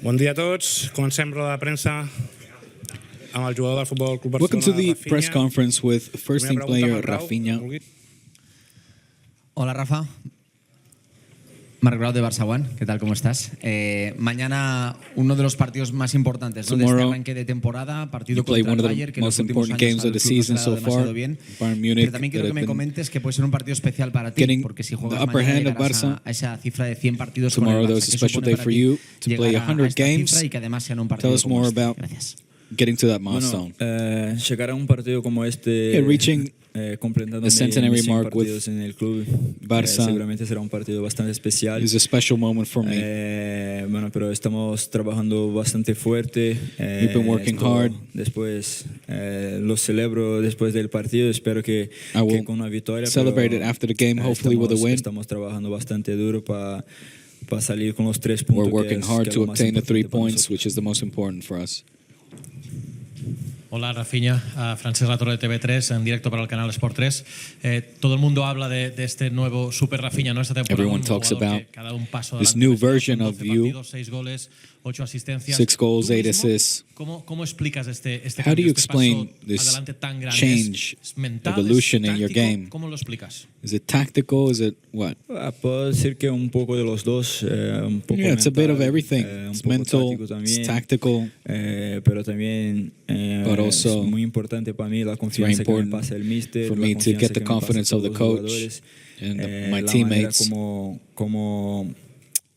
Bon dia a tots. Comencem roda de premsa amb el jugador del Futbol Club Barcelona. Welcome to the RAPHINHA. press conference with first team player RAPHINHA. Hola Rafa, Marc Grau de Barça One, ¿qué tal? ¿Cómo estás? Mañana uno de los partidos más importantes, ¿no? De este arranque de temporada, partido contra el Bayern, que en los últimos años al club no se ha dado demasiado bien. Pero también quiero que me comentes que puede ser un partido especial para ti, porque si juegas mañana llegarás a esa cifra de 100 partidos con el Barça, que supone para ti llegar a esta cifra y que además sea un partido como este. Gracias. Getting to that milestone. Llegar a un partido como este, reaching completando the centenary mark with partidos en el club, Barça seguramente será un partido bastante especial. is a special moment for me. Bueno, pero estamos trabajando bastante fuerte. We've been working hard. Después lo celebro después del partido. Espero que con una victoria. Celebrate it after the game, hopefully with a win. Estamos trabajando bastante duro para salir con los 3 puntos. We're working hard to obtain the 3 points, which is the most important for us. Hola Rafinha, Francesc Latorre de TV3 en directo para el canal Sport 3. Todo el mundo habla de este nuevo Super Rafinha, ¿no? Esta temporada. Everyone talks about que ha dado un paso this new version of you. Partidos, 6 goles, 8 asistencias. 6 goals, 8 assists. ¿Cómo explicas este How do you cambio, explain paso this adelante tan grande? change, ¿Es mental, evolution es in your táctico? game? ¿Cómo lo explicas? Is it tactical? Is it what? Puedo decir que un poco de los dos. Un poco Yeah, it's a bit of mental, everything. It's mental, it's tactical. Pero también But es also, muy importante para mí la confianza que me pasa el míster, for la me to confianza get the que me confidence pasan of the todos los coach jugadores, and la my manera teammates. como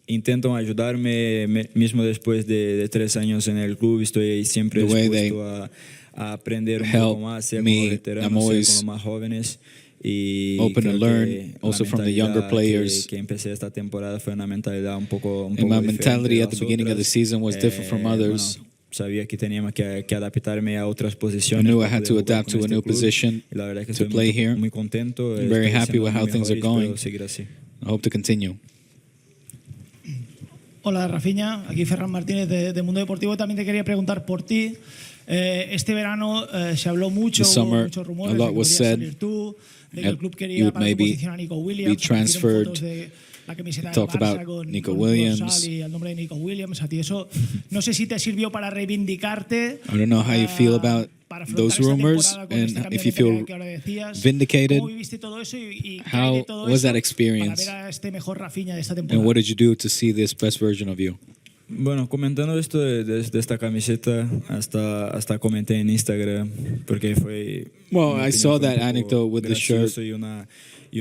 intentan ayudarme mismo después de 3 años en el club. Estoy siempre The way dispuesto a aprender un poco más, sea con los veteranos, sea con los más jóvenes. Y open to creo learn que also la from the younger mentalidad players. que empecé esta temporada fue una mentalidad un poco And my diferente mentality de at the las beginning of the otras. season was different from others. Bueno, sabía que tenía que adaptarme a otras I posiciones. knew I para had to poder jugar adapt con to a este new club. position Y la verdad es que to estoy play here. muy contento. I'm very Estoy happy with haciendo how mi things are mejor y espero going. seguir así. I hope to continue. Hola Rafinha, aquí Ferran Martínez de Mundo Deportivo. También te quería preguntar por ti. Este verano se habló mucho, This summer, muchos rumores a lot de que was podías said salir tú, de que that el club you quería would para tu maybe posición a Nico Williams. be transferred. Fotos de la camiseta del Talked Barça about con Nico un Williams. dorsal y el nombre de Nico Williams. A ti eso no sé si te sirvió para reivindicarte. I don't know how you feel about para afrontar those esta rumors temporada con and este cambio if de you feel mentalidad que ahora decías. vindicated. ¿Cómo viviste todo eso y qué hay How de todo was eso that experience? para ver a este mejor Rafinha de esta And temporada? what did you do to see this best version of you? Bueno, comentando esto de esta camiseta, hasta comenté en Instagram, porque fue... Well, mi I opinión saw fue un that poco anecdote with the shirt. gracioso y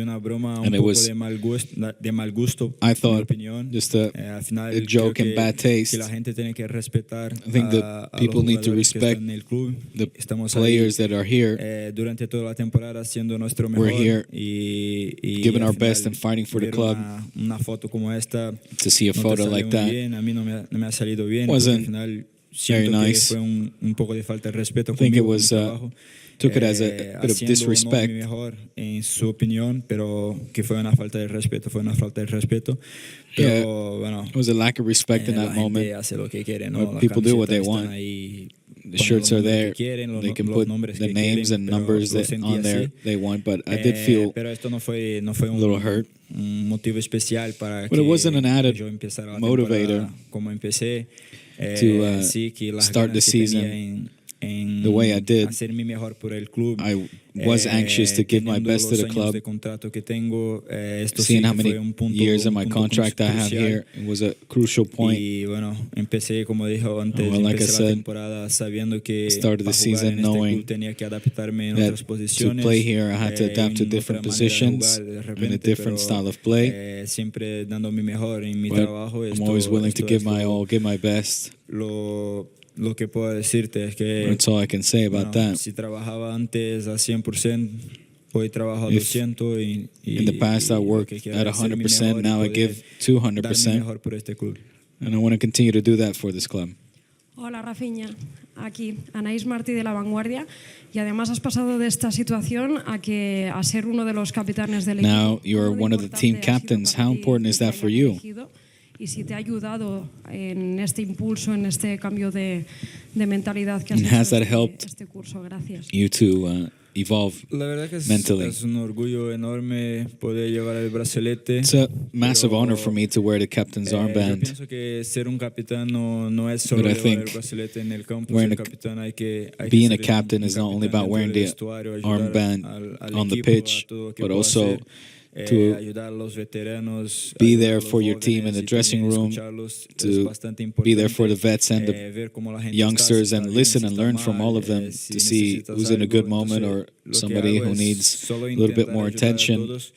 una broma And un it poco was- de mal gusto, I en mi thought opinión. just a Al final, a joke creo and bad taste. que la gente tiene que respetar I think the a people los need to jugadores que respect están en el club. the Estamos players ahí, that are here. durante toda la temporada haciendo nuestro mejor. We're here y giving al our best final and fighting for the ver club. Una foto como esta To see a no te photo sale like muy that bien, a mí no me ha salido bien. wasn't Al final siento very que nice. fue un poco de falta de respeto I think it conmigo, was, con mi trabajo. took it as a bit of Haciendo disrespect. no mi mejor en su opinión, pero que fue una falta de respeto, Pero bueno, It was a lack of respect in la that gente moment. hace lo que quiere, ¿no? But Las people do what they camisetas están want. ahí, The ponen shirts los are nombres there. que quieren, They can los put nombres the que names quieren, and pero numbers lo that sentí on there así. they want, but I did feel Pero esto no fue un little hurt. un motivo especial para But it wasn't an added yo empezara la motivator temporada como empecé. to Sí, que las start the ganas que season tenía en the way I did. hacer mi mejor por el club. I was anxious to give my teniendo best to los the años club. de contrato que tengo, esto sí Seeing que how many fue un punto, years in my un punto contract I have crucial. here, it was a crucial point. Y bueno, empecé, como dijo antes, Well, like I empecé la said, temporada sabiendo que started the para jugar season en este knowing club tenía que adaptarme en that otras to posiciones. play here, I had to adapt to en different otra manera de positions jugar, de and a repente, different pero, style of play. siempre dando mi mejor en mi But trabajo. I'm always willing to give my all, give my best. Lo que puedo decirte es que That's all I can say about that. si trabajaba antes a 100%, hoy trabajo a If 200 y in the past I lo worked que quiero at es hacer mi 100%, mejor y now I poder give dar mi 200%, mejor por este club. and I want to continue to do that for this club. Hola Rafinha, aquí Anaís Martí de La Vanguardia, y además has pasado de esta situación a ser uno de los capitanes del equipo. Now you're ¿Cómo de one of the importante team ha sido captains. para How ti important is que that te for hayan you? elegido? Y si te ha ayudado en este impulso, en este cambio de mentalidad que has And hecho has that helped este curso. Gracias. You to evolve La verdad que mentally. es un orgullo enorme poder llevar el brazalete. It's a massive pero, honor for me to wear the captain's Yo armband. pienso que ser un capitán no es solo But I llevar el think brazalete en el campo. wearing Ser capitán hay que being a ser captain un is not only capitán about dentro wearing del the vestuario, ayudar armband al on the equipo, a pitch, todo lo que but pueda also hacer, to ayudar a los veteranos, be ayudar a there los for your team in jóvenes the y dressing también room, escucharlos. Es to bastante be there for the importante, vets and the ver cómo la gente youngsters está, and si está bien, listen si and está learn from mal, all of them si to see necesitas who's in a good algo. moment or Entonces, lo que somebody hago who es needs solo a little bit intentar more ayudar a attention. todos.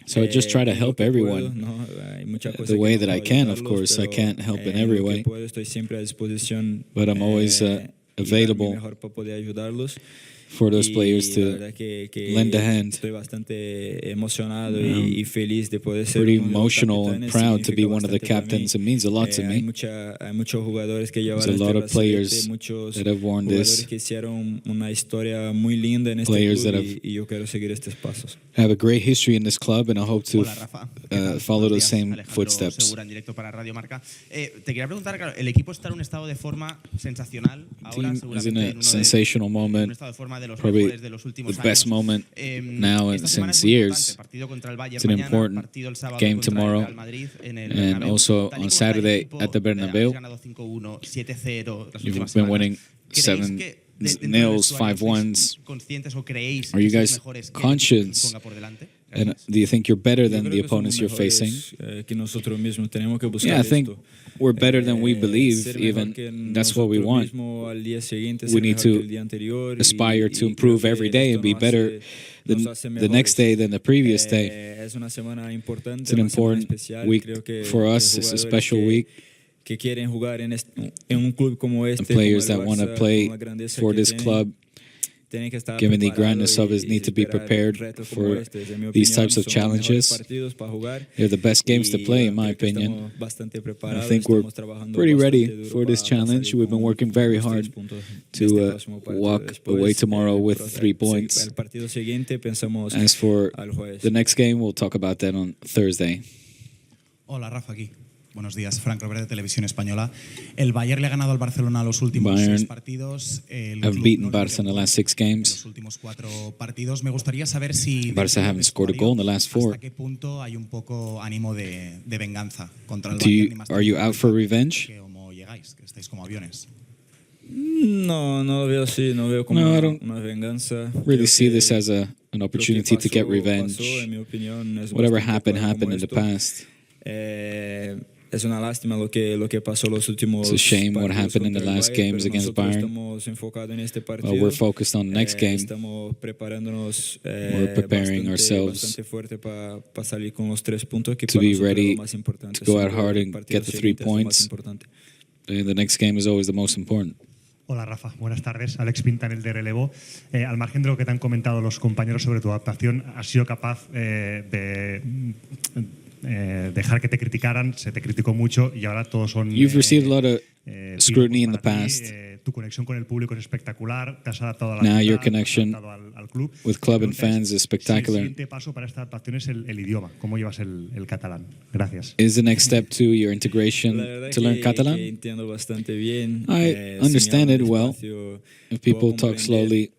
So I just try to En lo help que puedo, everyone ¿no? Hay muchas cosas the que way no that I puedo can. Of ayudarlos, course, I pero, can't help in en every lo que way, puedo, estoy siempre a disposición, but I'm always y dar mi available mejor para poder ayudarlos. for those Y players la to verdad que lend a hand. estoy bastante emocionado y feliz de poder ser pretty uno de los emotional and capitanes. proud to be Significa one of the bastante para mí. captains. It means a lot to Hay me. muchos jugadores que There's llevaron a lot of brazalete, players muchos that have worn jugadores this, que hicieron una historia muy linda en este players club that have- y yo quiero seguir estos pasos. have a great history in this club, and I hope to Hola, Rafa. ¿Qué tal? follow Buenos those días. same Alejandro footsteps. Segura, en directo para Radio Marca. Te quería preguntar, claro, el equipo está en un estado de forma sensacional ahora, Team is in seguramente a en uno sensational en un moment, estado de forma de los probably mejores de los últimos the best años. moment now Esta semana since es muy years. importante, partido contra el Bayern It's an mañana, important partido el sábado game contra el tomorrow, Real Madrid en el and Bernabéu. also Tal y on como está el Saturday equipo, at the Bernabéu. habéis ganado 5-1, 7-0 las You've últimas been semanas. winning ¿Creéis 7 que dentro del nils, vestuario 5-1s. sois conscientes o creéis Are you que sois guys mejores que el conscious? equipo que os ponga por delante? And Gracias. do you think you're better Yo than creo the que somos opponents you're mejores, facing? Que nosotros mismos tenemos que buscar Yeah, I think esto. we're better than we believe. Ser mejor Even que that's what we nosotros want. mismos al día siguiente, We ser need mejor que to el día anterior, aspire to creo improve que every day esto and be nos better nos hace the next mejores. day than the previous day. Es una semana importante, It's an una semana important especial. week Creo que, for que us. It's a jugadores special que, week. que quieren jugar en un club como este, The players como that el want to Barça, play con la grandeza for que this tienen, club, tienen que estar given the preparados grandness of it, y need to be esperar prepared retos como for este. En mi these opinión, types of son los mejores challenges. partidos para jugar. They're the best games to Y play, yo in my creo que opinion. estamos bastante I preparados, think we're estamos trabajando pretty bastante ready duro for this para challenge. salir We've been con working very los 3 hard puntos de to este próximo partido. walk Después, away tomorrow with pero 3 points. el partido siguiente pensamos As for al jueves. the next game, we'll talk about that on Thursday. Hola, Rafa, aquí. Buenos días, Frank Robert de Televisión Española. El Bayern le ha ganado al Barcelona los últimos Bayern 6 partidos. El have club beaten no le Barça in the metió last 6 en games. los últimos 4 partidos. Me gustaría saber si Barça dentro del haven't scored a vestuario, goal in the last 4. ¿hasta qué punto hay un poco ánimo de venganza contra el Do Bayern? you, y más are you teniendo en out for cuenta revenge? que como llegáis, que estáis como aviones. No lo veo así, no veo como No, I don't una venganza. Really Creo see que this as an lo que opportunity to get pasó, revenge. en mi opinión, es Whatever bastante happened, claro happened como in the esto. past. Es una lástima lo que pasó los últimos It's a shame what partidos happened in the contra el last Bayern, games pero against nosotros Bayern. estamos enfocados en este partido. Well, we're focused on the next game. Estamos preparándonos We're preparing ourselves bastante fuerte para salir con los 3 puntos que to para be nosotros es ready lo más importante. to go out Siempre hard el and partido get the 3 siguiente es lo más points. importante. The next game is always the most important. Hola Rafa, buenas tardes. Alex Pintanel de Relevo. Al margen de lo que te han comentado los compañeros sobre tu adaptación, ¿has sido capaz de dejar que te criticaran? Se te criticó mucho y ahora todos son... You've received a lot of scrutiny in the para ti. past. Tu conexión con el público es espectacular, te has adaptado a la Now ciudad, your te has connection adaptado al club. with club Mi and pregunta fans is Si el spectacular. siguiente paso para esta adaptación es el idioma. ¿Cómo llevas el catalán? Gracias. Is the next step to your integration La verdad to learn que Catalan? entiendo bastante bien. I Si understand me it hablan well. despacio, If people puedo talk comprender slowly,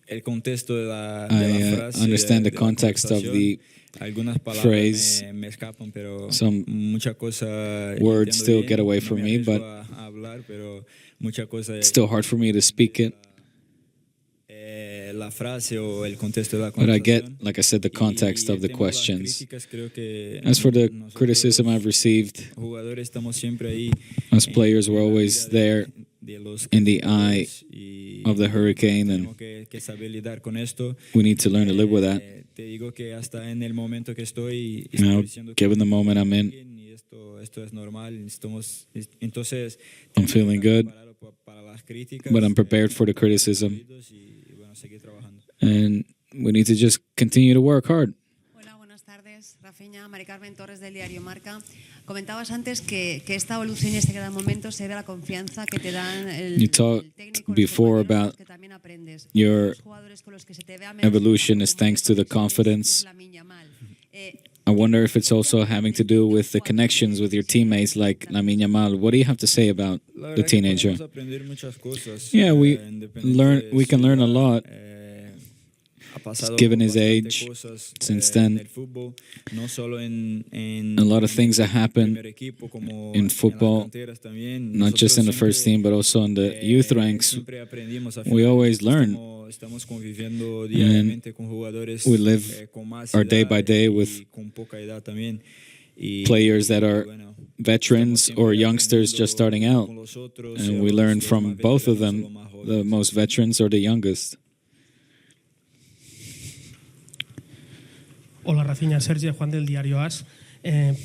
el contexto de la I frase, understand the de la context of conversación. the Algunas palabras phrase. me escapan, pero Some muchas cosas words entiendo still bien. get away No from me me, arriesgo but a hablar, pero muchas cosas it's still hard for me to speak it. la frase o el contexto de la But I get, conversación. like I said, the context Y of the el tema de las questions. críticas, creo que As for the nosotros, criticism I've received, jugadores, estamos siempre ahí. us players were en la always vida there de los in the eye competidores y of the hurricane, and tenemos que saber lidar con esto. we need to learn to live with that. Te digo que hasta en el momento que estoy Now, diciendo given the moment I'm in, bien y esto es normal. Entonces, I'm feeling good, para las críticas, but I'm prepared for the criticism, y bueno, seguir trabajando. and we need to just continue to work hard. Hola, buenas tardes. Rafinha, Mari Carmen Torres del diario Marca. Comentabas antes que esta evolución y este gran momento se debe a la confianza que te dan You talked before about your evolution is thanks to the confidence. I wonder if it's also having to do with the connections with your teammates like Lamine Yamal. What do you have to say about the teenager? Yeah, we can learn a lot. given his age, since then, a lot of things that happen in football, not just in the first team, but also in the youth ranks, we always learn. And we live our day by day with players that are veterans or youngsters just starting out. And we learn from both of them, the most veterans or the youngest. Hola Rafinha, Sergio Juan del Diario AS.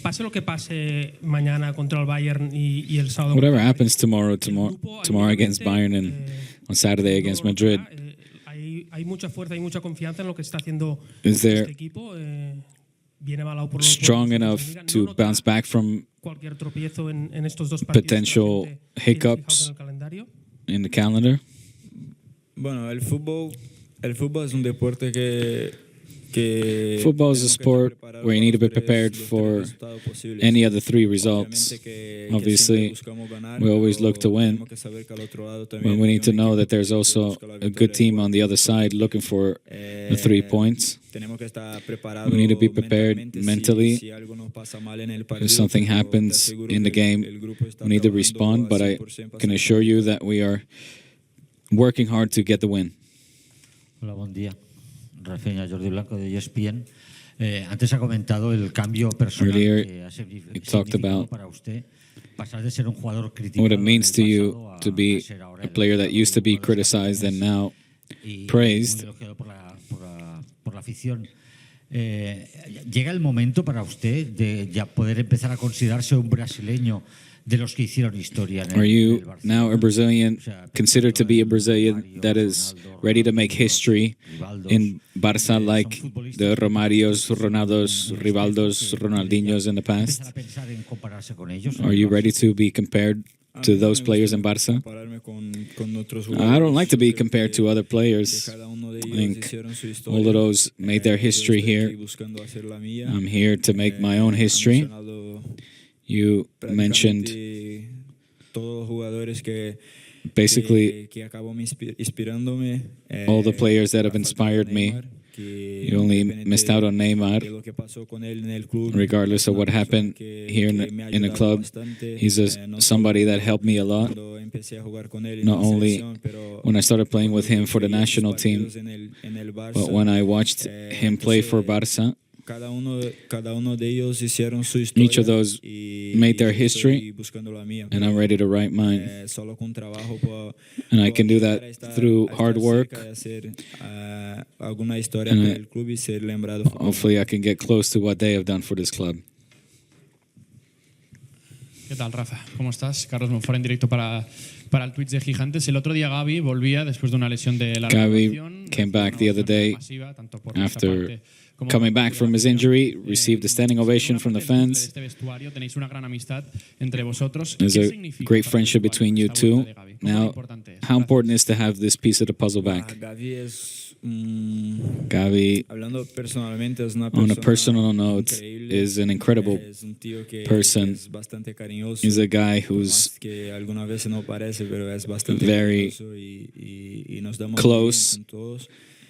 Pase lo que pase mañana contra el Bayern y el sábado. Whatever happens tomorrow against Bayern and on Saturday against Madrid. Hay mucha fuerza y mucha confianza en lo que está haciendo este equipo. Viene avalado por los strong enough to bounce back from cualquier tropiezo en estos dos potential hiccups in the calendar. Bueno, el fútbol es un deporte Football is a sport where you need to be prepared for any of the three results. Obviously, we always look to win, but we need to know that there's also a good team on the other side looking for the 3 points. We need to be prepared mentally. If something happens in the game, we need to respond, but I can assure you that we are working hard to get the win. Hola, buen día. Rafinha, Jordi Blanco de ESPN. Antes ha comentado el cambio personal que ha significado para usted pasar de ser un jugador criticado what it means to you to be a player that used to be criticized and now praised. Por la afición. ¿Llega el momento para usted de ya poder empezar a considerarse un brasileño de los que hicieron historia en Are you now a Brazilian, considered to be a Brazilian that is ready to make history in Barça like the Romarios, Ronaldos, Rivaldos, Ronaldinhos in the past? Are you ready to be compared to those players in Barça? I don't like to be compared to other players. I think all of those made their history here. I'm here to make my own history. You mentioned basically all the players that have inspired me. You only missed out on Neymar. Regardless of what happened here in the club, he's somebody that helped me a lot. Not only when I started playing with him for the national team, but when I watched him play for Barça. Each of those made their history, and I'm ready to write mine. And I can do that through hard work. And hopefully I can get close to what they have done for this club. ¿Qué tal, Rafa? ¿Cómo estás? Carlos Monfort en directo para el Twitch de Gigantes. El otro día Gavi volvía después de una lesión de la Gavi came back the other day after coming back from his injury, received a standing ovation from the fans. There's a great friendship between you two. Now, how important is to have this piece of the puzzle back? Gavi, on a personal note, is an incredible person. He's a guy who's very close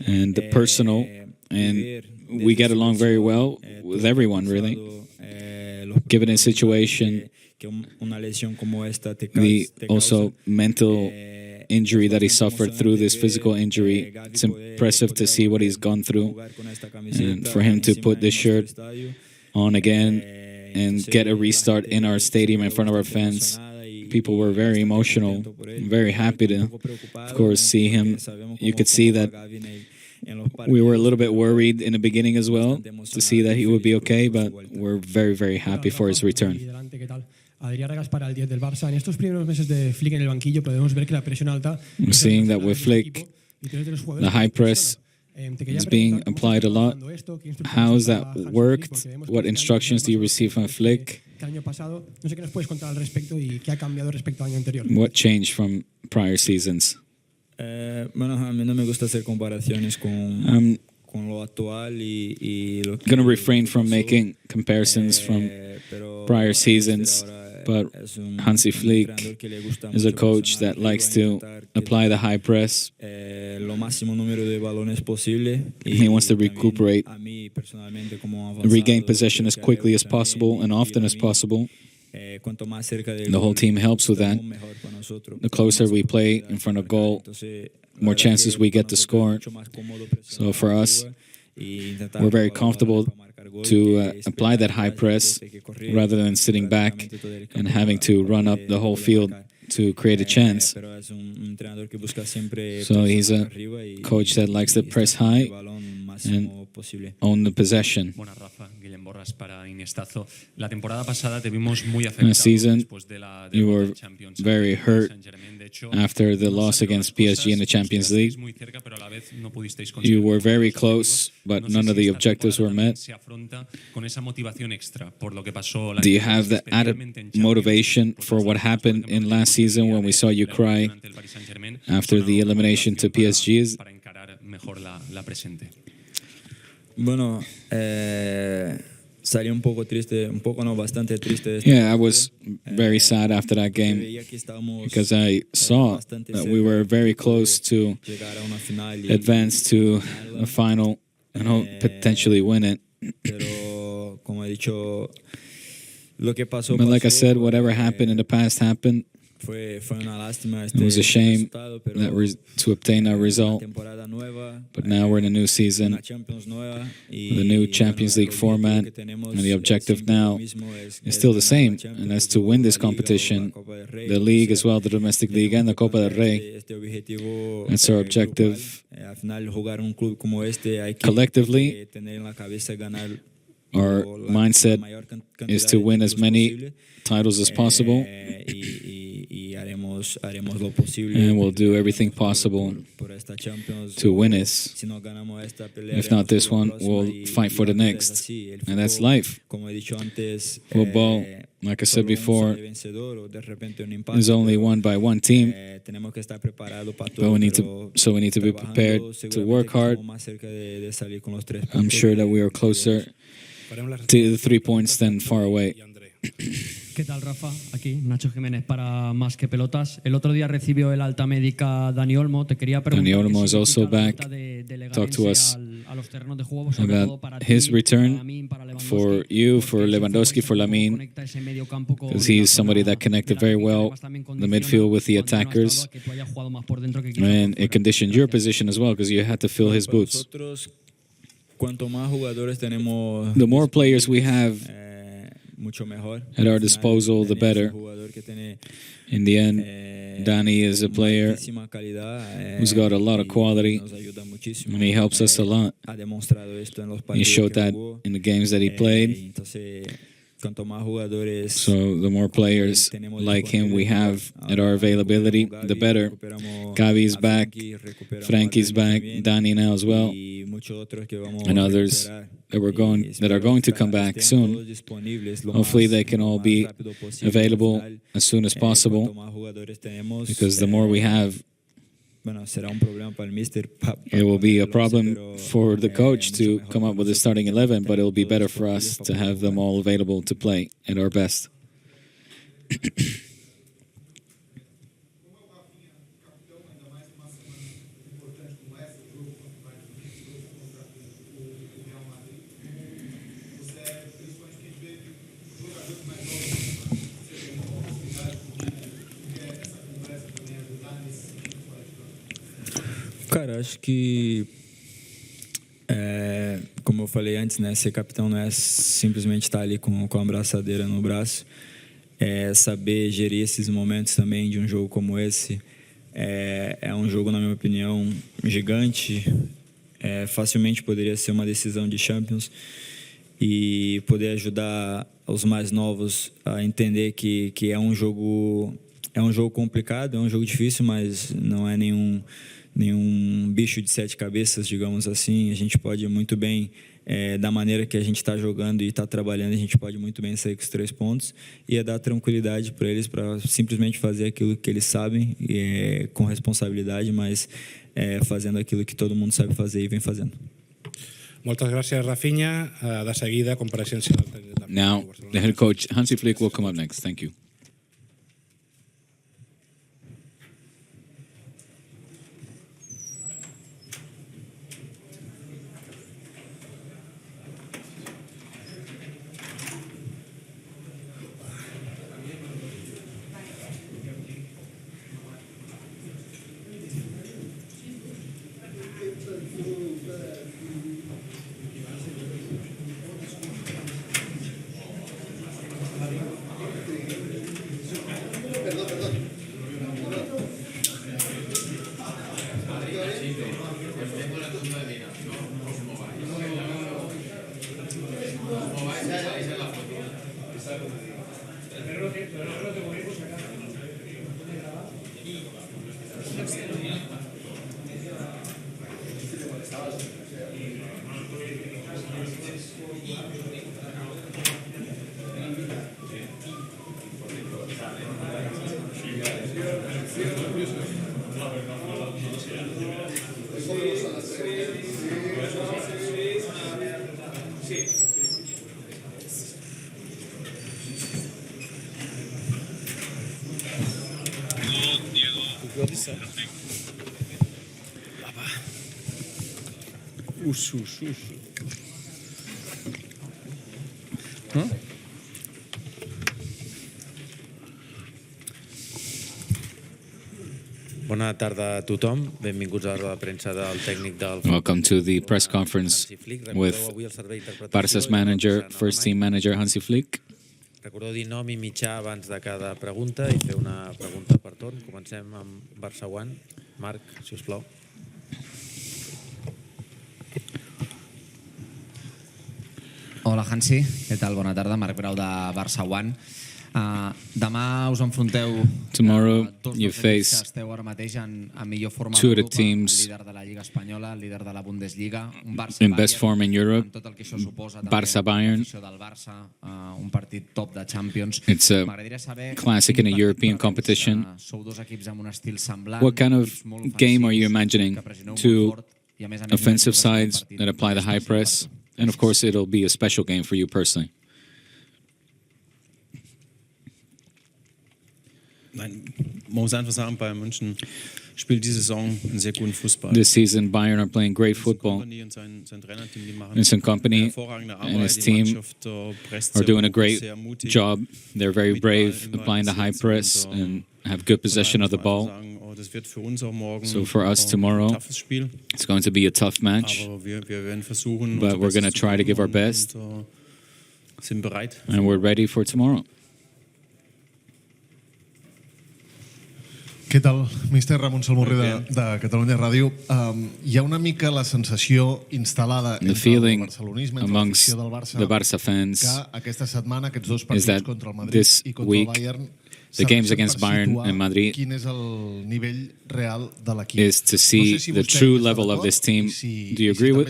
and personal, and we get along very well with everyone, really. Given his situation, the also mental injury that he suffered through this physical injury, it's impressive to see what he's gone through. And for him to put this shirt on again and get a restart in our stadium in front of our fans, people were very emotional, very happy to, of course, see him. You could see that we were a little bit worried in the beginning as well to see that he would be okay, but we're very, very happy for his return. Adrián para el 10 del Barça. En estos primeros meses de Flick en el banquillo podemos ver que la presión alta. We're seeing that with Flick, the high press is being applied a lot. How has that worked? What instructions do you receive from Flick? Año pasado, no sé qué nos puedes contar al respecto y qué ha cambiado respecto al año anterior. What changed from prior seasons? Bueno, a mí no me gusta hacer comparaciones con lo actual y lo que. Going to refrain from making comparisons from prior seasons, but Hansi Flick is a coach that likes to apply the high press. lo máximo número de balones posible. He wants to recuperate, regain possession as quickly as possible and often as possible. The whole team helps with that. The closer we play in front of goal, more chances we get to score. So for us, we're very comfortable to apply that high press rather than sitting back and having to run up the whole field to create a chance. So he's a coach that likes to press high and own the possession. Last season, you were very hurt after the loss against PSG in the Champions League. You were very close, but none of the objectives were met. Do you have the added motivation for what happened in last season when we saw you cry after the elimination to PSG? Bueno, salí un poco triste, bastante triste. Yeah, I was very sad after that game because I saw that we were very close to advance to a final and potentially win it. But like I said, whatever happened in the past happened. It was a shame that to obtain that result, but now we're in a new season with a new Champions League format, and the objective now is still the same, and that's to win this competition, the league as well, the domestic league and the Copa del Rey. That's our objective. Collectively, our mindset is to win as many titles as possible, and we'll do everything possible to win this. If not this one, we'll fight for the next, and that's life. Football, like I said before, is only won by one team, but we need to be prepared to work hard. I'm sure that we are closer to the 3 points than far away. ¿Qué tal, Rafa? Aquí, Nacho Jiménez para Más que Pelotas. El otro día recibió el alta médica Dani Olmo. Te quería preguntar Dani Olmo is also back. Talk to us about his return for you, for Lewandowski, for Lamine, because he's somebody that connected very well the midfield with the attackers, and it conditioned your position as well because you had to fill his boots. The more players we have at our disposal, the better. In the end, Dani is a player who's got a lot of quality, and he helps us a lot. He showed that in the games that he played. So the more players like him we have at our availability, the better. Gavi's back, Frankie's back, Dani now as well, and others that are going to come back soon. Hopefully they can all be available as soon as possible, because the more we have, it will be a problem for the coach to come up with a starting 11, but it will be better for us to have them all available to play at our best. Cara, acho que, como eu falei antes, né, ser capitão não é simplesmente estar ali com a abraçadeira no braço. É saber gerir esses momentos também de um jogo como esse. É um jogo, na minha opinião, gigante. Facilmente poderia ser uma decisão de Champions, e poder ajudar os mais novos a entender que é um jogo complicado, é um jogo difícil, mas não é nenhum bicho de 7 cabeças, digamos assim. A gente pode muito bem, da maneira que a gente está jogando e está trabalhando, a gente pode muito bem sair com os 3 pontos, e dar tranquilidade para eles, para simplesmente fazer aquilo que eles sabem, com responsabilidade, mas fazendo aquilo que todo mundo sabe fazer e vem fazendo. Moltes gràcies, Rafinha. De seguida, compareixença del tècnic de Barcelona. Now, the head coach, Hansi Flick, will come up next. Thank you. Bona tarda a tothom. Benvinguts a la roda de premsa del tècnic del... Welcome to the press conference with Barça's manager, first team manager Hansi Flick. Recordeu dir nom i mitjà abans de cada pregunta i fer una pregunta per torn. Comencem amb Barça One. Marc, si us plau. Hola Hansi, què tal? Bona tarda. Marc Brau de Barça One. Demà us enfronteu Tomorrow you face esteu ara mateix en millor forma two of the d'Europa, teams el líder de la Lliga Espanyola, el líder de la Bundesliga, un Barça in best form in Europe, amb tot el que això suposa també Barça Bayern. l'afició del Barça, un partit top de Champions. It's a M'agradaria saber classic in a European competition. Sou dos equips amb un estil semblant. What kind of equips molt game are you ofensius, imagining? que pressioneu molt Two fort i, a més, offensive un sides partit that apply the high press, and of course it'll be a special game for you personally. Nein, man muss einfach sagen, Bayern München spielt diese Saison einen sehr guten Fußball. This season, Bayern are playing great football. Vincent Kompany and his team are doing a great job. They're very brave, applying the high press, and have good possession of the ball. So for us tomorrow, it's going to be a tough match, but we're going to try to give our best, and we're ready for tomorrow. Què tal, míster Ramon Salmorri de Catalunya Ràdio? Hi ha una mica la sensació instal·lada entre el barcelonisme, entre l'afició del Barça, que aquesta setmana, aquests dos partits contra el Madrid i contra el Bayern, the games against Bayern and Madrid quin és el nivell real de l'equip. Is to see the true level of this team. Do you agree with?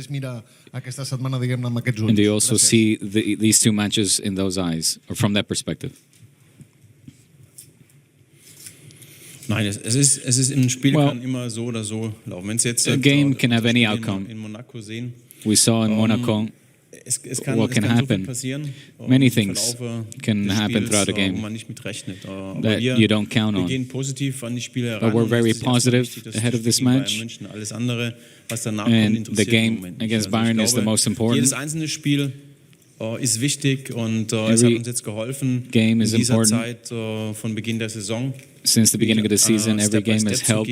Aquesta setmana, diguem-ne, amb aquests ulls. And do you also see these two matches in those eyes, or from that perspective? Nein, es ist ein Spiel kann immer so oder so laufen. Wenn es jetzt a game can have any outcome. In Monaco sehen, we saw in Monaco what can happen. Many things can happen throughout a game that you don't count on. But we're very positive ahead of this match. And the game against Bayern is the most important. Jedes einzelne Spiel ist wichtig und es hat uns jetzt geholfen in dieser Zeit von Beginn der Saison. Since the beginning of the season, every game has helped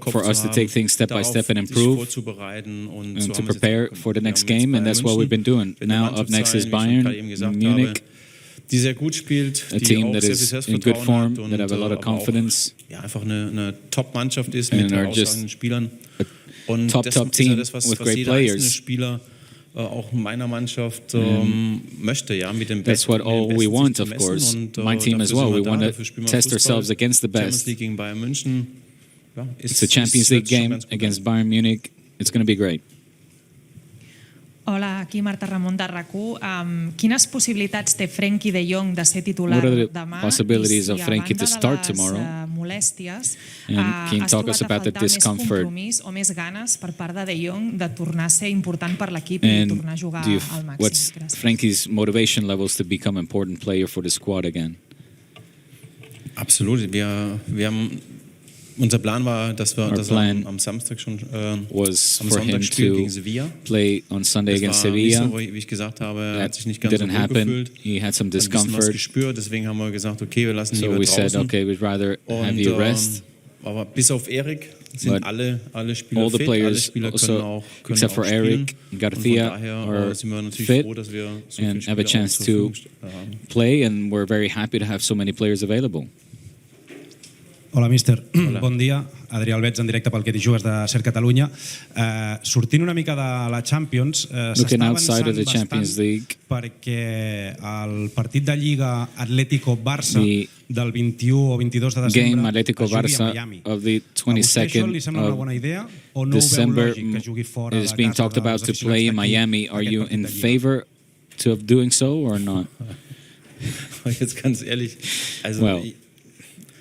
for us to take things step by step and improve and to prepare for the next game, and that's what we've been doing. Now up next is Bayern Munich, a team that is in good form, that have a lot of confidence, and are just a top team with great players. Auch meiner Mannschaft möchte, ja, mit dem That's what all we want, of course. My team as well. We want to test ourselves against the best. It's a Champions League game against Bayern Munich. It's going to be great. Hola, aquí Marta Ramon de RAC1. Quines possibilitats té Frenkie de Jong de ser titular demà? Possibilities of Frenkie to start tomorrow? Molèsties, and can you talk us about the discomfort? Més compromís o més ganes per part de Jong de tornar a ser important per l'equip i tornar a jugar al màxim? What's Frenkie's motivation levels to become an important player for the squad again? Absolut. Wir haben unser Plan war, dass wir am Samstag schon was am for Sonntag him spielen to gegen Sevilla. Play on Sunday against Sevilla. So, wie ich gesagt habe, er hat sich nicht ganz didn't so happen. gefühlt. He had some Hat ein bisschen was discomfort. gespürt, deswegen haben wir gesagt, okay, wir lassen So lieber we draußen. said, okay, we'd rather have you rest. Aber bis auf Erik sind alle Spieler all the fit, alle players, Spieler also, können except for auch spielen. Eric, Garcia, Und von daher are sind wir natürlich fit froh, dass wir so and viele have a Spieler chance auch zur to Verfügung haben. play, and we're very happy to have so many players available. Hola, míster. Hola. Bon dia. Adrià Albets, en directe pel Que t'hi jugues de Ser Catalunya. Sortint una mica de la Champions, s'està avançant bastant perquè el partit de Lliga Atlético-Barça del 21 o 22 de desembre es jugui a Miami. A vostè això li sembla una bona idea o no ho veu lògic que jugui fora de casa dels aficionats d'aquí? Are you in favor of doing so or not? Jetzt ganz ehrlich, also well,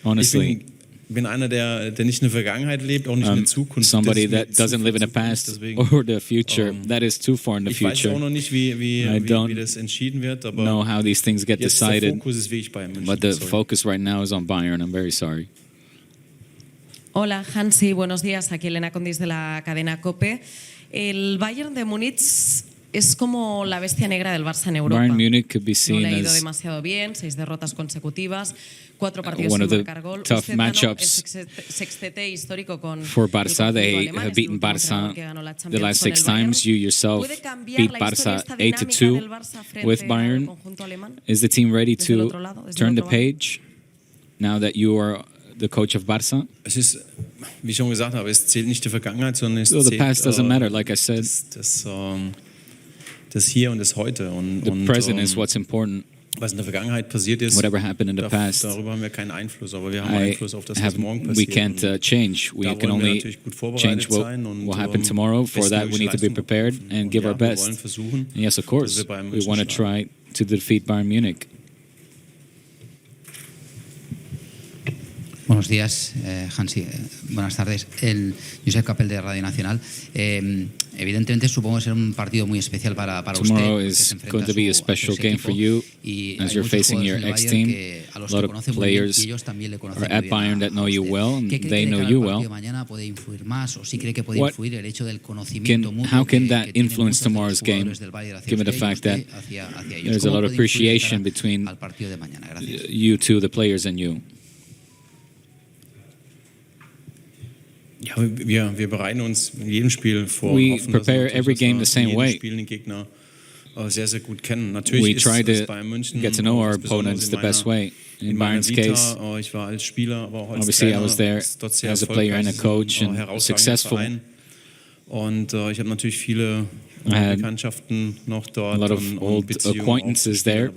honestly, ich bin einer, der nicht in der Vergangenheit lebt, auch nicht in der Zukunft. Somebody that doesn't live in the past or the future. That is too far in the future. Ich weiß auch noch nicht, wie das entschieden wird, aber know how these things get decided. Der Fokus ist wirklich Bayern München. But the focus right now is on Bayern. I'm very sorry. Hola, Hansi, buenos días. Aquí Elena Condis de la cadena COPE. El Bayern de Múnich es como la bestia negra del Barça en Europa. Bayern Munich could be seen no le ha ido as demasiado bien, 6 derrotas consecutivas, 4 partidos one sin of the marcar gol. tough matchups sextete histórico con for Barça. They have beaten Barça the last 6 times. You yourself beat Barça 8-2 with Bayern. Is the team ready to turn the page now that you are the coach of Barça? Es ist, wie ich schon gesagt habe, es zählt nicht die Vergangenheit, sondern es the zählt past doesn't matter, like I said. Das Hier und das Heute. The present is what's important. Was in der Vergangenheit passiert ist, whatever happened in the past, darüber haben wir keinen Einfluss, aber wir haben Einfluss auf das, was morgen passiert. We can't change. We can only change what will happen tomorrow. For that, we need to be prepared and give our best. And yes, of course, we want to try to defeat Bayern Munich. Buenos días, Hansi. Buenas tardes. El Josep Capel de Radio Nacional. Evidentemente, supongo que será un partido muy especial para usted. Tomorrow is going to be a special game for you as you're facing your ex-team. A lot of players are at Bayern that know you well, and they know you well. How can that influence tomorrow's game, given the fact that there's a lot of appreciation between you two, the players, and you? Ja, wir bereiten uns in jedem Spiel vor. We prepare every game the same way. Spielen den Gegner sehr, sehr gut kennen. We try to get to know our opponents the best way. In Bayern's case, ich war als Spieler, aber auch als obviously Trainer, I was there as a player and a coach and successful. Und ich habe natürlich viele Bekanntschaften noch dort. A lot of old acquaintances there,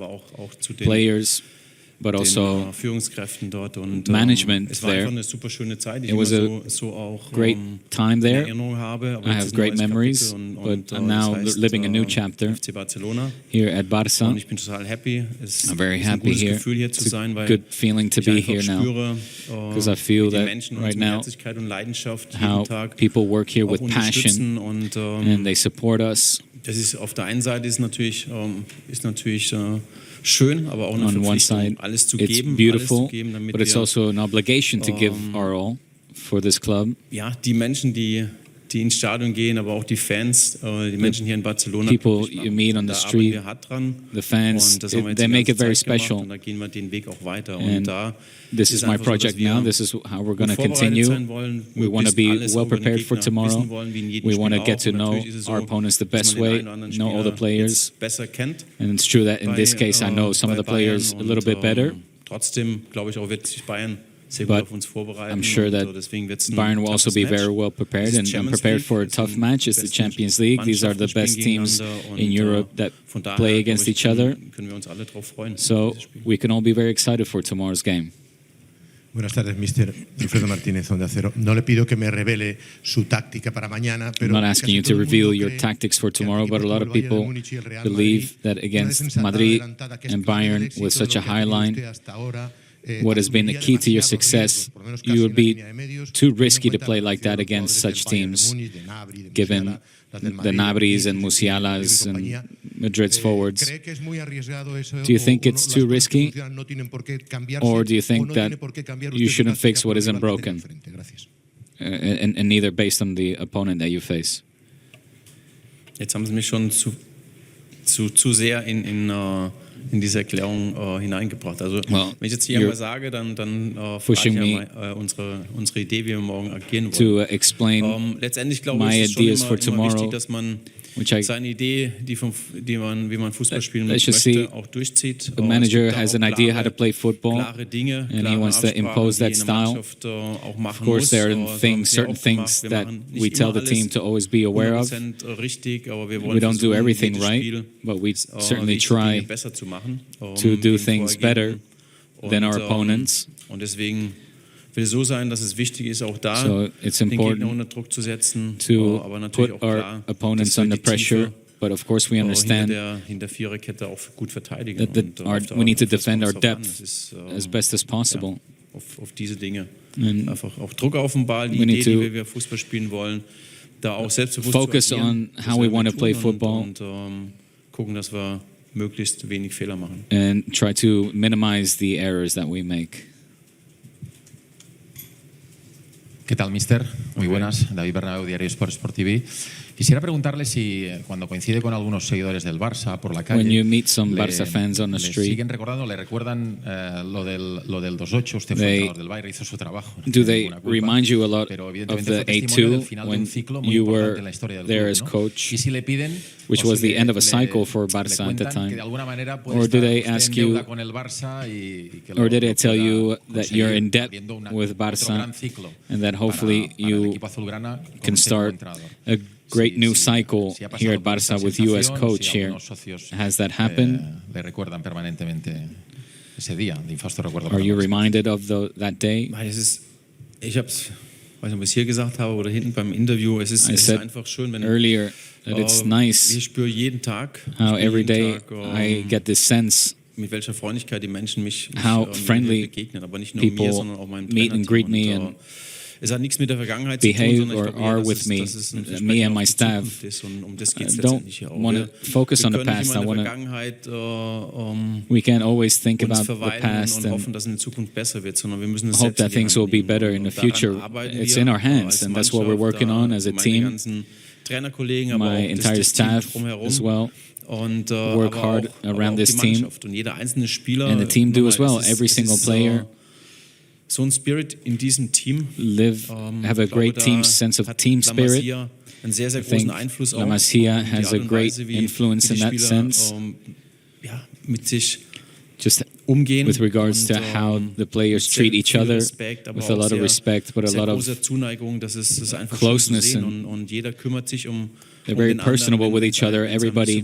players, but also Führungskräften dort und management es war there. einfach eine super schöne Zeit. It was a great time there. I have great memories, but I'm now living a new chapter here at Barça. Und ich bin total happy. I'm very happy here. It's a good feeling to be here now, because I feel that right now how people work here with passion and they support us. Das ist auf der einen Seite ist natürlich schön, aber auch eine Verpflichtung, alles zu geben, damit but it's also an obligation to give our all for this club. Ja, die Menschen, die ins Stadion gehen, aber auch die Fans, die Menschen hier in Barcelona, people you meet on the street, the fans, they make it very special. Und da gehen wir den Weg auch weiter. And und da this is my project now. This is how we're going to continue. We want to be well prepared for tomorrow. We want to get to know our opponents the best way, know all the players. And it's true that in this case, I know some of the players a little bit better. Trotzdem glaube ich auch, wird sich Bayern sehr But gut auf uns vorbereiten. I'm sure that Bayern will also be very well prepared and prepared for a tough match. It's the Champions League. These are the best teams in Europe that play against each other. So we can all be very excited for tomorrow's game. Buenas tardes, Mr. Alfredo Martínez, Onda Cero. No le pido que me revele su táctica para mañana, pero I'm not asking you to reveal your tactics for tomorrow, but a lot of people believe that against Madrid and Bayern with such a high line, what has been the key to your success, you would be too risky to play like that against such teams, given the Nabris and Musialas and Madrid's forwards. Do you think it's too risky, or do you think that you shouldn't fix what isn't broken, and neither based on the opponent that you face? Jetzt haben Sie mich schon zu sehr in diese Erklärung hineingebracht. Also wenn ich jetzt hier mal sage, dann frage ich ja mal unsere Idee, wie wir morgen agieren wollen. To explain letztendlich glaube ich, my ist es schon ideas for immer tomorrow. wichtig, dass man seine Idee, wie man Fußball spielen möchte, auch durchzieht. The manager has an idea how to play football, Dinge, and he wants to impose that style. Of course, there are certain things that we tell the team to always be aware of. We don't do everything right, but we certainly try to do things better than our opponents. Und deswegen will es so sein, dass es wichtig ist, auch da den Gegner unter Druck zu setzen, aber natürlich auch klar, opponents under pressure. But of course, we understand hinter Viererkette auch gut verteidigen. We need to defend our depth as best as possible. Auf diese Dinge. Einfach auch Druck auf den Ball, die Idee, wie wir Fußball spielen wollen, da auch selbstbewusst focus on how we want to play football und gucken, dass wir möglichst wenig Fehler machen. And try to minimize the errors that we make. ¿Qué tal, mister? Muy buenas. David Bernabeu, Diario Sport TV. Quisiera preguntarle si cuando coincide con algunos seguidores del Barça por la calle, when you meet some Barça fans on the street, siguen recordando, le recuerdan lo del 2-8, usted fue entrenador del Bayern, hizo su trabajo. Do they remind you a lot of the 8-2 when you were there as coach, which was the end of a cycle for Barça at the time? Or do they ask you, or did they tell you that you're in debt with Barça and that hopefully you can start a great new cycle here at Barça with you as coach here? Has that happened? Le recuerdan permanentemente ese día, de infasto recuerdo. Are you reminded of that day? Ich habe es, weiß nicht, ob ich es hier gesagt habe oder hinten beim Interview. Es ist einfach schön, wenn earlier that it's nice ich spüre jeden Tag, how every day I get this sense mit welcher Freundlichkeit die Menschen mich how friendly begegnen, aber nicht nur mir, sondern auch meinem Trainer. meet and greet me and es hat nichts mit der Vergangenheit zu tun, behave sondern ich or glaube, are with me, me and my staff. Don't want to focus on the past. I want to. We can't always think about the past and hope that things will be better in the future. It's in our hands, and that's what we're working on as a team. My entire staff as well work hard around this team, and the team do as well. Every single player. So ein Spirit in diesem Team. Have a great team sense of team spirit. Einen sehr, sehr großen Einfluss La Masia has a great influence in that sense. Ja, mit sich just umgehen with regards to how the players treat each other with a lot of respect, but a lot of closeness, und jeder kümmert sich they're very personable with each other. Everybody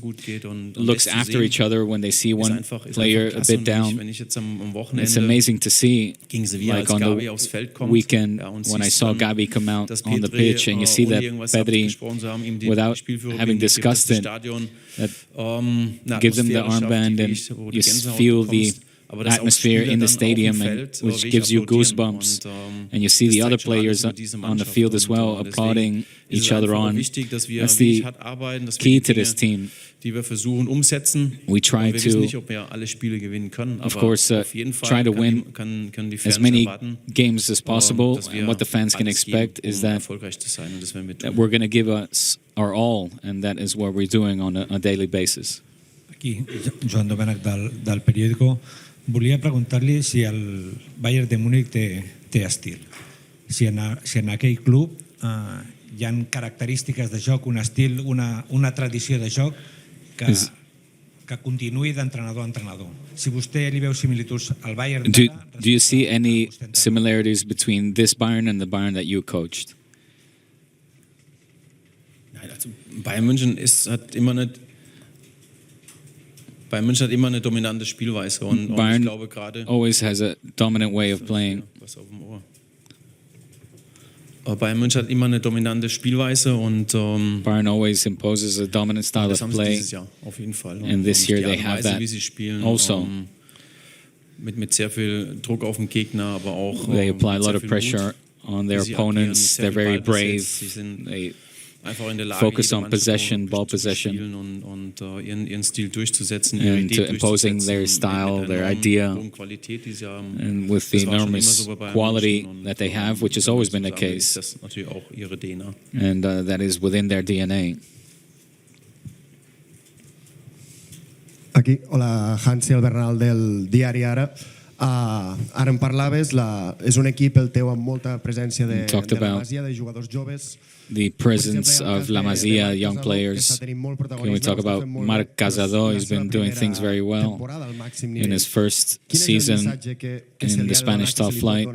looks after each other when they see one player a bit down. It's amazing to see, like on the weekend when I saw Gabi come out on the pitch and you see that Pedri, without having discussed it, that gives him the armband and you feel the atmosphere in the stadium, which gives you goosebumps, and you see the other players on the field as well applauding each other on. That's the key to this team. We try to, of course, try to win as many games as possible, and what the fans can expect is that we're going to give us our all, and that is what we're doing on a daily basis. Aquí, Joan Domènech del periòdico. Volia preguntar-li si el Bayern de Múnich té estil. Si en aquell club hi ha característiques de joc, un estil, una tradició de joc que continuï d'entrenador a entrenador. Si vostè li veu similituds al Bayern d'ara... Do you see any similarities between this Bayern and the Bayern that you coached? Bayern München hat immer eine dominante Spielweise und ich glaube gerade always has a dominant way of playing. Bayern München hat immer eine dominante Spielweise und Bayern always imposes a dominant style of play. Dieses Jahr auf jeden Fall. And this year they have that wie sie spielen, also. Mit sehr viel Druck auf den Gegner, aber auch they apply a lot of pressure on their opponents. They're very brave. They focus on possession, ball possession, und ihren Stil durchzusetzen, and to imposing their style, their idea, and with the enormous quality that they have, which has always been the case, and that is within their DNA. Aquí, hola, Hansi Bernal del Diari Ara. Ara en parlaves, és un equip el teu amb molta presència de la Masia, de jugadors joves. The presence of La Masia, young players. Can we talk about Marc Casado? He's been doing things very well in his first season in the Spanish top flight.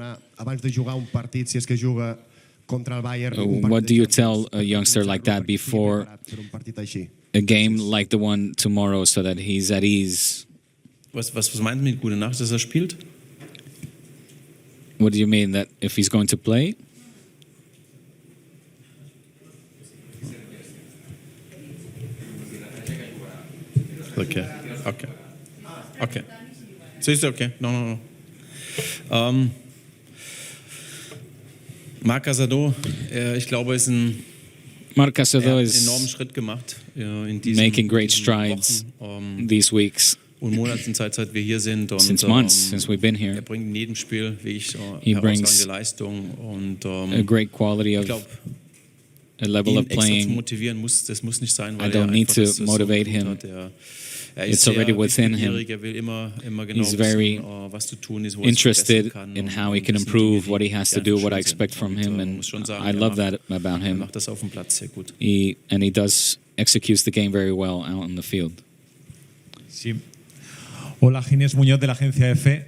What do you tell a youngster like that before a game like the one tomorrow so that he's at ease? Was meint mit gute Nacht, dass spielt? What do you mean, that if he's going to play? Okay. So ist okay. No. Marc Casado, ich glaube, ist einen enormen Schritt gemacht in diesen making great strides these weeks. Und Monaten seit wir hier sind. Und, since months, since we've been here. Bringt in jedem Spiel, wie ich he brings Leistung und a great quality of a level of playing. Motivieren das muss nicht sein, weil I don't need to motivate him. It's already within him. He's very interested in how he can improve, what he has to do, what I expect from him, and I love that about him. He does executes the game very well out in the field. Sí. Hola, Ginés Muñoz de la agencia EFE.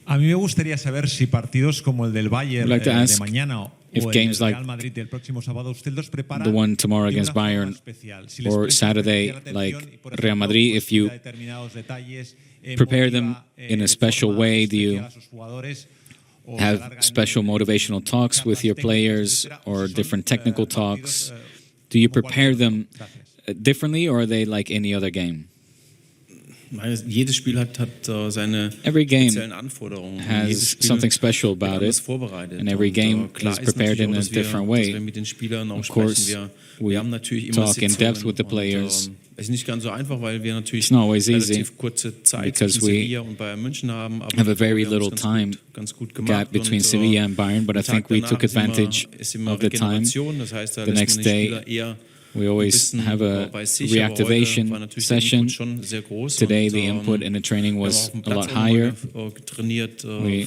A mí me gustaría saber si partidos como el del Bayern de mañana o el del Real Madrid del próximo sábado usted los prepara the one tomorrow against Bayern or Saturday like Real Madrid, if you prepare them in a special way, do you have special motivational talks with your players or different technical talks? Do you prepare them differently, or are they like any other game? Jedes Spiel hat seine speziellen Anforderungen. Has something special about it, and every game is prepared in a different way. Of course, we talk in depth with the players. It's not always easy because we have a very little time gap between Sevilla and Bayern, but I think we took advantage of the time. The next day, we always have a reactivation session. Today, the input in the training was a lot higher. We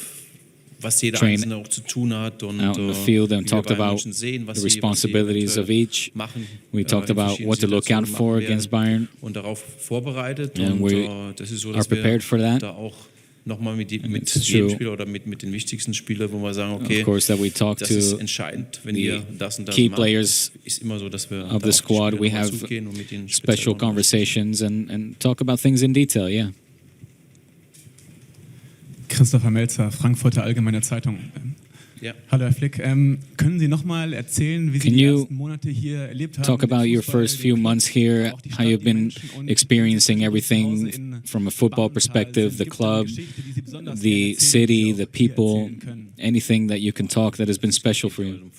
trained out in the field and talked about the responsibilities of each. We talked about what to look out for against Bayern, and we are prepared for that. Nochmal mit jedem Spieler oder mit den wichtigsten Spielern, wo wir sagen, okay, of course, that we talk das to ist entscheidend, wenn ihr das und das key macht, players ist immer so, dass wir of the squad. We have special conversations and talk about things in detail. Yeah. Christopher Melzer, Frankfurter Allgemeine Zeitung. Ja. Hallo Herr Flick, können Sie noch mal erzählen, wie Sie die ersten Monate hier erlebt haben? Talk about your first few months here, how you've been experiencing everything from a football perspective, the club, the city, the people, anything that you can talk that has been special for you.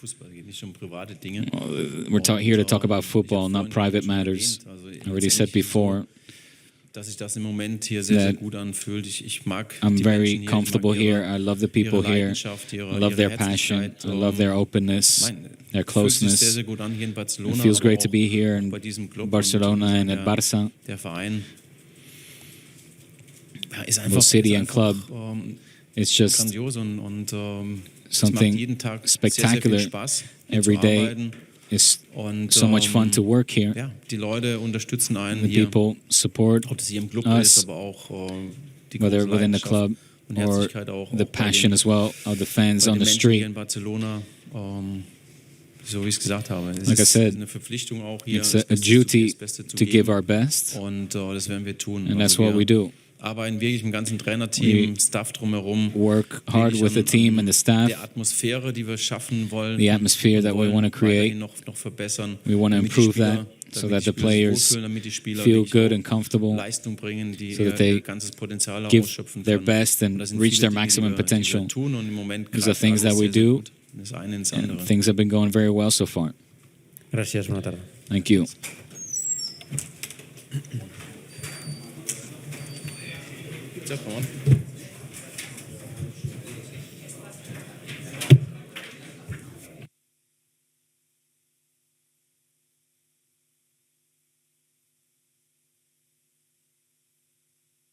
We're here to talk about football, not private matters. I already said before. Dass sich das im Moment hier sehr gut anfühlt. Ich mag I'm die very Menschen hier, comfortable here. I love the people here. I love their passion. I love their openness, their closeness. Sehr gut an hier in Barcelona, It feels great to be here bei diesem in Club Barcelona and at Barça. Der Verein ist The einfach city and club. It's just grandios und something jeden Tag spectacular. sehr viel Spaß, Every day is so much fun to work here. Ja, die Leute unterstützen einen The hier, people support ob das hier im Club us, ist, aber auch die whether große within the Leidenschaft club und or Herzlichkeit auch the passion as well of the fans bei on den the Menschen hier street. in Barcelona. So wie ich es gesagt habe, es Like I ist said, eine Verpflichtung auch hier, it's das a duty Beste zu to geben. give our best, Und das werden wir tun. and that's what we do. Arbeiten wirklich im ganzen Trainerteam, We Staff drumherum. Work hard with the team and the staff. Der Atmosphäre, die wir schaffen wollen. The atmosphere that we want to create, noch verbessern. we want to improve that so that the players feel good and comfortable, Leistung bringen, die so that ihr they ganzes Potenzial give ausschöpfen their können. best and Und das sind reach viele their Dinge, maximum die wir potential. tun und im Moment These are greift things that alles we sehr, sehr do, gut. Das eine ins and andere. things have been going very well so far. Gracias, buena tarde. Thank you. Come on.